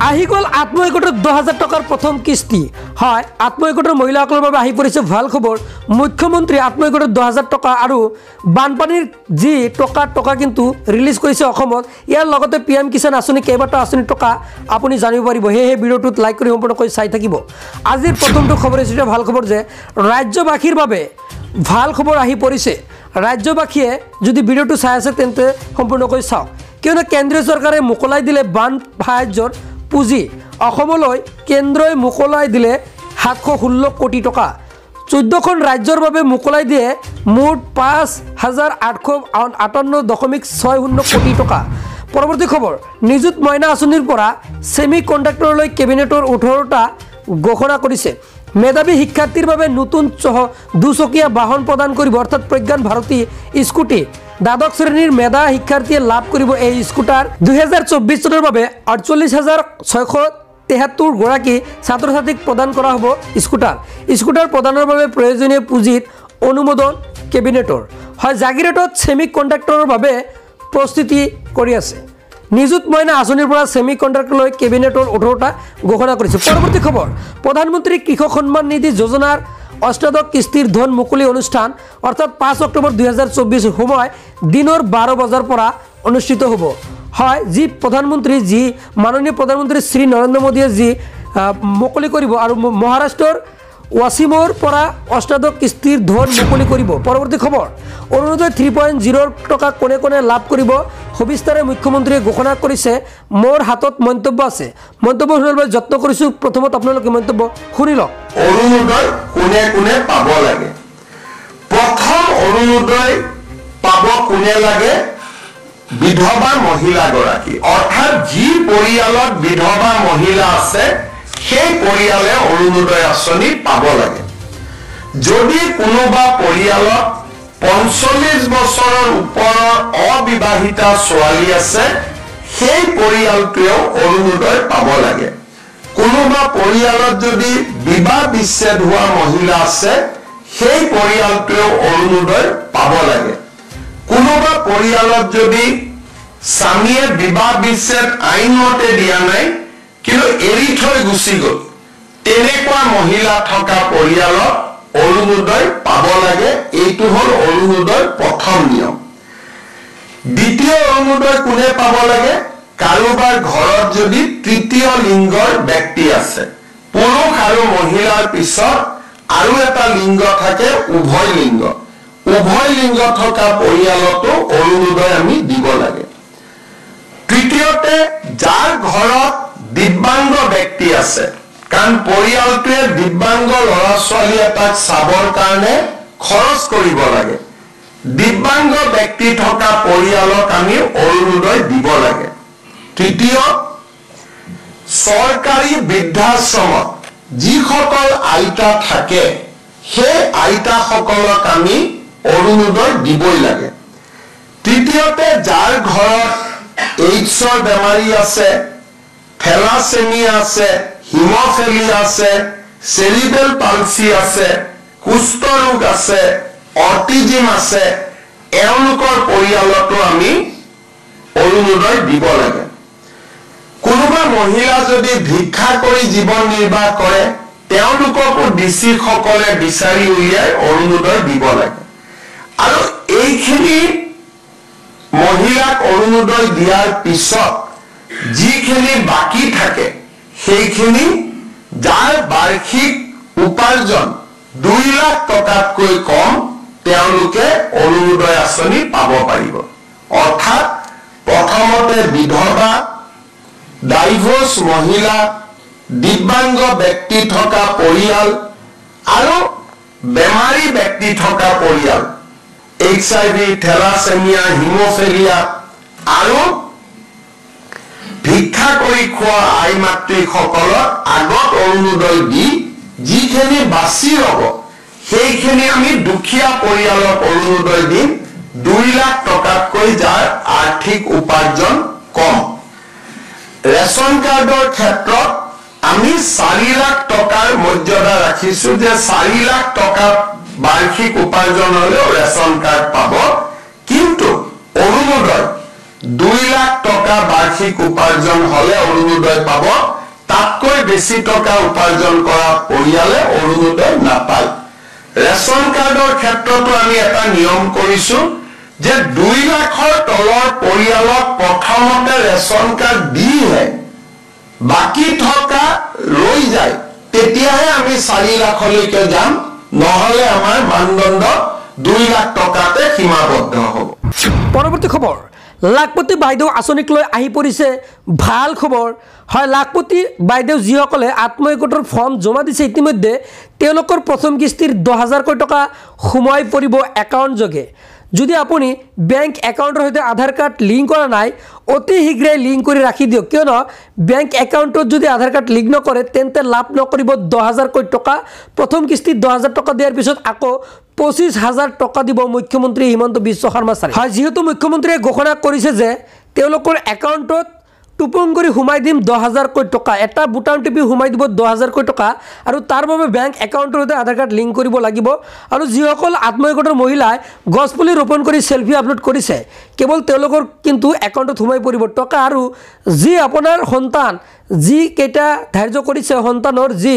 আহি গ'ল আত্মসহায়ক 10,000 টকাৰ প্ৰথম কিস্তি হয় আত্মসহায়কৰ মহিলাসকলৰ বাবে আহি পৰিছে ভাল খবৰ মুখ্যমন্ত্ৰী আত্মসহায়কৰ 10,000 টকা আৰু বানপানীৰ যি টকা কিন্তু ৰিলিজ কৰিছে অসমত ইয়াৰ লগতে পিএম কিষাণ আঁচনি কেইবাটা আঁচনি টকা আপুনি জানিব পাৰিব হেহে ভিডিঅ'টোত লাইক কৰি সম্পূৰ্ণকৈ চাই থাকিব আজিৰ প্ৰথমটো খবৰ হৈছে ভাল খবৰ যে ৰাজ্যবাসীৰ বাবে ভাল খবৰ আহি পৰিছে ৰাজ্যবাসীয়ে যদি ভিডিঅ'টো চাই আছে তেন্তে সম্পূৰ্ণকৈ চাওক কিয়নো কেন্দ্ৰীয় চৰকাৰে মোকলাই দিলে বান সাহায্যৰ পুঁজি অসমলৈ কেন্দ্ৰই মোকলাই দিলে 716 কোটি টকা 14খন ৰাজ্যৰ বাবে মোকলাই দিয়ে মুঠ 5,858.60 কোটি টকা পৰৱৰ্তী খবৰ নিযুত মইনা আঁচনিৰ পৰা সেমি কণ্ডাক্টৰলৈ কেবিনেটৰ 18টা ঘোষণা কৰিছে মেধাবী শিক্ষাৰ্থীৰ বাবে নতুন দুচকীয়া বাহন প্ৰদান কৰিব অৰ্থাৎ প্ৰজ্ঞান ভাৰতী স্কুটি দ্বাদশ শ্ৰেণীৰ মেধা শিক্ষাৰ্থীয়ে লাভ কৰিব এই স্কুটাৰ 2024 চনৰ বাবে 48,673 গৰাকী ছাত্ৰ ছাত্ৰীক প্ৰদান কৰা হ'ব স্কুটাৰ প্ৰদানৰ বাবে প্ৰয়োজনীয় পুঁজিত অনুমোদন কেবিনেটৰ হয় জাগিৰোডত সেমি কণ্ডাক্টৰৰ বাবে প্ৰস্তুতি কৰি আছে নিযুত মইনা আঁচনিৰ পৰা সেমি কণ্ডাক্টৰলৈ কেবিনেটৰ 18টা ঘোষণা কৰিছে পৰৱৰ্তী খবৰ প্ৰধানমন্ত্ৰী কৃষক সন্মান নিধি যোজনাৰ অষ্টাদশ কিস্তিৰ ধন মুকলি অনুষ্ঠান অৰ্থাৎ 5 অক্টোবৰ 2024 সময় দিনৰ 12 বজাৰ পৰা অনুষ্ঠিত হ'ব হয় যি মাননীয় প্ৰধানমন্ত্ৰী শ্ৰী নৰেন্দ্ৰ মোদীয়ে যি মুকলি কৰিব আৰু মহাৰাষ্ট্ৰৰ ৱাছিমৰ পৰা অষ্টাদশ কিস্তিৰ ধন মুকলি কৰিব পৰৱৰ্তী খবৰ অৰুণোদয় 3.0 টকা কোনে কোনে লাভ কৰিব সবিস্তাৰে মুখ্যমন্ত্ৰীয়ে ঘোষণা কৰিছে মোৰ হাতত মন্তব্য আছে মন্তব্য শুনিবলৈ যত্ন কৰিছো প্ৰথমত আপোনালোকে মন্তব্য শুনি লওক অৰুণোদয় কোনে কোনে পাব লাগে প্ৰথম অৰুণোদয় পাব কোনে লাগে বিধৱা মহিলা গৰাকী অৰ্থাৎ যি পৰিয়ালত বিধৱা মহিলা আছে সেই পৰিয়ালে অৰুণোদয় আঁচনি পাব লাগে যদি কোনোবা পৰিয়ালত 45 বছৰৰ ওপৰৰ অবিবাহিতা ছোৱালী আছে সেই পৰিয়ালটোৱেও অৰুণোদয় পাব লাগে কোনোবা পৰিয়ালত যদি বিবাহ বিচ্ছেদ হোৱা মহিলা আছে সেই পৰিয়ালটোৱেও অৰুণোদয় পাব লাগে কোনোবা পৰিয়ালত যদি স্বামীয়ে বিবাহ বিচ্ছেদ আইনমতে দিয়া নাই কিন্তু এৰি থৈ গুচি গ'ল তেনেকুৱা মহিলা থকা পৰিয়ালত অৰুণোদয় পাব লাগে এইটো হ'ল অৰুণোদয় প্ৰথম নিয়ম দ্বিতীয় অৰুণোদয় কোনে পাব লাগে কাৰোবাৰ ঘৰত যদি তৃতীয় লিংগৰ ব্যক্তি আছে পুৰুষ আৰু মহিলাৰ পিছত আৰু এটা লিংগ থাকে উভয় লিংগ থকা পৰিয়ালতো অৰুণোদয় আমি দিব লাগে তৃতীয়তে যাৰ ঘৰত দিব্যাংগ ব্যক্তি আছে কাৰণ পৰিয়ালটোৱে দিব্যাংগ ল'ৰা ছোৱালী এটাক চাবৰ কাৰণে খৰচ কৰিব লাগে দিব্যাংগ ব্যক্তি থকা পৰিয়ালক আমি অৰুণোদয় দিব লাগে তৃতীয় চৰকাৰী বৃদ্ধাশ্ৰমত যিসকল আইতা থাকে সেই আইতাসকলক আমি অৰুণোদয় দিবই লাগে তৃতীয়তে যাৰ ঘৰত এইডছৰ বেমাৰী আছে থেলাছেমিয়া আছে হিমোফিলিয়া আছে সেৰিব্ৰেল পালসি আছে কুষ্ঠ ৰোগ আছে অটিজম আছে এওঁলোকৰ পৰিয়ালতো আমি অৰুণোদয় দিব লাগে কোনোবা মহিলা যদি ভিক্ষা কৰি জীৱন নিৰ্বাহ কৰে তেওঁলোককো ডিসি সকলে বিচাৰি উলিয়াই অৰুণোদয় দিব লাগে আৰু এইখিনি মহিলাক অৰুণোদয় দিয়াৰ পিছত যিখিনি বাকি থাকে সেইখিনি যাৰ বাৰ্ষিক উপাৰ্জন 2 লাখ টকাতকৈ কম তেওঁলোকে অৰুণোদয় আঁচনি পাব পাৰিব অৰ্থাৎ প্ৰথমতে বিধৱা ডাইভোৰ্স মহিলা দিব্যাংগ ব্যক্তি থকা পৰিয়াল আৰু বেমাৰী ব্যক্তি থকা পৰিয়াল HIV থেলাছেমিয়া হিমোফিলিয়া আৰু ভিক্ষা কৰি খোৱা আই মাতৃসকলক আগত অৰুণোদয় দি যিখিনি বাছি ৰব সেইখিনি আমি দুখীয়া পৰিয়ালক অৰুণোদয় দিম 2 লাখ টকাতকৈ যাৰ আৰ্থিক উপাৰ্জন কম ৰেশন কাৰ্ডৰ ক্ষেত্ৰত আমি 4 লাখ টকাৰ মৰ্যাদা ৰাখিছো যে 4 লাখ টকা বাৰ্ষিক উপাৰ্জন হলেও ৰেশন কাৰ্ড পাব কিন্তু অৰুণোদয় 2 লাখ টকা বাৰ্ষিক উপাৰ্জন হলে অৰুণোদয় পাব তাতকৈ বেছি টকা উপাৰ্জন কৰা পৰিয়ালে অৰুণোদয় নাপায় ৰেচন কাৰ্ডৰ ক্ষেত্ৰতো আমি এটা নিয়ম কৰিছো যে 2 লাখৰ তলৰ পৰিয়ালক প্ৰথমতে ৰেচন কাৰ্ড দিহে বাকি থকা ৰৈ যায় তেতিয়াহে আমি 4 লাখলৈকে যাম নহলে আমাৰ মানদণ্ড 2 লাখ টকাতে সীমাবদ্ধ হ'ব পৰৱৰ্তী খবৰ লাখপতি বাইদেউ আঁচনিক লৈ আহি পৰিছে ভাল খবৰ হয় লাখপতি বাইদেউ যিসকলে আত্মসহায়ক ফৰ্ম জমা দিছে ইতিমধ্যে তেওঁলোকৰ প্ৰথম কিস্তিৰ 10,000 টকা সোমাই পৰিব একাউণ্ট যোগে যদি আপুনি বেংক একাউণ্টৰ সৈতে আধাৰ কাৰ্ড লিংক কৰা নাই অতি শীঘ্ৰে লিংক কৰি ৰাখি দিয়ক কিয়নো বেংক একাউণ্টত যদি আধাৰ কাৰ্ড লিংক নকৰে তেন্তে লাভ নকৰিব 10,000 টকা প্ৰথম কিস্তি 10,000 টকা দিয়াৰ পিছত আকৌ 25,000 টকা দিব মুখ্যমন্ত্ৰী হিমন্ত বিশ্ব শৰ্মা ছাৰে হয় যেহেতু মুখ্যমন্ত্ৰীয়ে ঘোষণা কৰিছে যে তেওঁলোকৰ একাউণ্টত টুপং কৰি সোমাই দিম 10,000 টকা এটা বুটাম টিপি সোমাই দিব 10,000 টকা আৰু তাৰ বাবে বেংক একাউণ্টৰ সৈতে আধাৰ কাৰ্ড লিংক কৰিব লাগিব আৰু যিসকল আত্মসহায়ক মহিলাই গছপুলি ৰোপণ কৰি সেলফি আপলোড কৰিছে কেৱল তেওঁলোকৰ কিন্তু একাউণ্টত সোমাই পৰিব টকা আৰু যি আপোনাৰ সন্তান যি কেইটা ধাৰ্য কৰিছে সন্তানৰ যি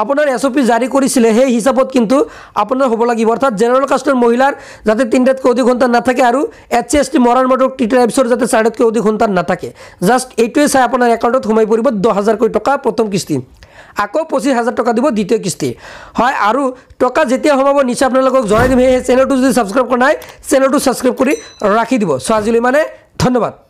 আপোনাৰ এছঅপি জাৰি কৰিছিলে সেই হিচাপত কিন্তু আপোনাৰ হ'ব লাগিব অৰ্থাৎ জেনাৰেল কাষ্টৰ মহিলাৰ যাতে 3টাতকৈ অধিক সন্তান নাথাকে আৰু এছচি মৰাণ মটক টি ট্ৰাইবছৰ যাতে 4টাতকৈ অধিক সন্তান নাথাকে জাষ্ট এইটোৱে চাই আপোনাৰ একাউণ্টত সোমাই পৰিব 10,000 টকা প্ৰথম কিস্তি আকৌ 25,000 টকা দিব দ্বিতীয় কিস্তি হয় আৰু টকা যেতিয়া সোমাব নিশ্চয় আপোনালোকক জনাই দিম সেই চেনেলটো যদি ছাবস্ক্ৰাইব কৰা নাই চেনেলটো ছাবস্ক্ৰাইব কৰি ৰাখি দিব সো আজিলৈ মানে ধন্যবাদ।